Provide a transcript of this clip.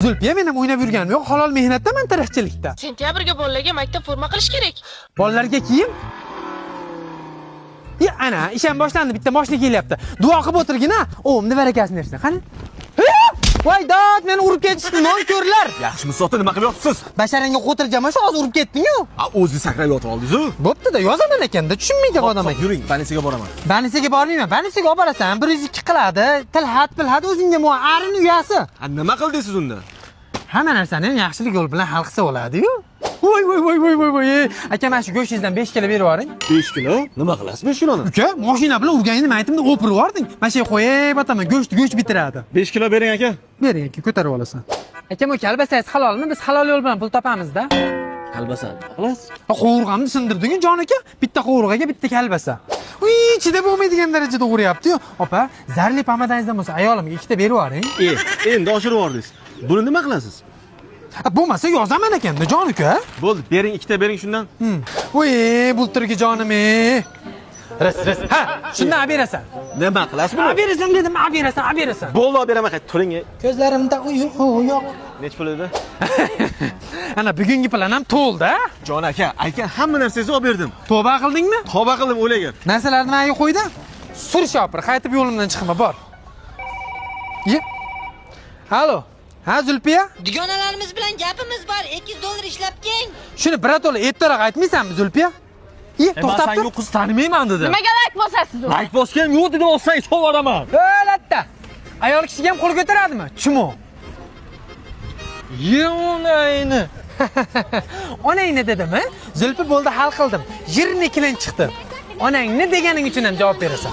Zulfiya men ham o'ynab yurganim yo'q, halol mehnatdaman, tirikchilikda. Sentyabrga bolalarga maktab forma qilish kerak. Bolalarga kiyim? Ana, ish ham boshlandi, bitta mashina kelyapti. Duo qilib o'tirgin-a, o'g'limni barakasini bersin. Qani? Voy dod, meni urib ketishdi, nonko'rlar. Yaxshimi sotdi, nima qilyapsiz? Basharangga qo'tirjam, shu hozir urib ketding-ku. O'zingiz sakrab yotib oldingiz-ku. Bo'pti-da, yozaman ekanda, tushunmaydi odam ekan. Yuring, banisiga boraman. Banisiga bormayman, banisiga olib borasan, 102 qiladi. Tilhat bilhat o'zingga muarin uyasi. Nima qildingiz unda? Hamma narsani ham yaxshilik yo'l bilan hal qilsa bo'ladi-yu. Voy. Aka, mana shu go'shtingizdan 5 kilo berib yuboring. 5 kilo? Nima qilasiz 5 kiloni? Uka, mashina bilan urganingni aytimda o'pirib yubording. Mana shu qo'yib ataman, go'sht bitiradi. 5 kilo bering aka. Bering aka, ko'tarib olasan. Akam, kalbasangiz halolmi? Biz halol yo'l bilan pul topamiz-da. Kalbasa. Xolos. Qovurg'amni sindirding, jon aka. Bitta qovurg'aga bitta kalbasa. Uy, ichida bo'lmaydigan darajada o'g'rayapti-yu. Opa, zarli pomadangizdan bo'lsa ayolimga ikkita berib yuboring. Endi oshirib yubordingiz. Buni nima qilasiz? Bo'lmasa yozaman ekanda, jon uka. Bo'ldi, bering, ikkita bering shundan. Voy, bultirgi jonim-ey. Ras. Ha, shundan olib berasan. Nima qilasiz buni? Olib berasan dedim, olib berasan. Bo'ldi, olib beraman, qayt turing. Ko'zlarimda uyqu yo'q. Nech pul edi? Ana bugungi plan ham to'ldi. Jon aka, aytgan hamma narsangizni olib berdim. Tavba qildingmi? Tavba qildim, o'ylagan. Narsalarni menga qo'ydi. Sur shopir, qaytib yo'limdan chiqma, bor. Halo. Ha, Zulfiya? Dugonalarimiz bilan gapimiz bor. 200 dollar ishlab keng. Shuni birato'la ertaroq aytmaysanmi, Zulfiya? To'xtab tur. Sen qiz tanimayman dedi. Nimaga like bosasiz u? Like bosgan yo'q dedi, olsangiz to'g'raman. O'latda. Ayol kishiga ham qo'l ko'taradimi? Chumo. Ye'onayni. Onangni dedimi? Zulfi bo'ldi, hal qildim. Yirni kelin chiqdi. Onangni deganing uchun ham javob berasan.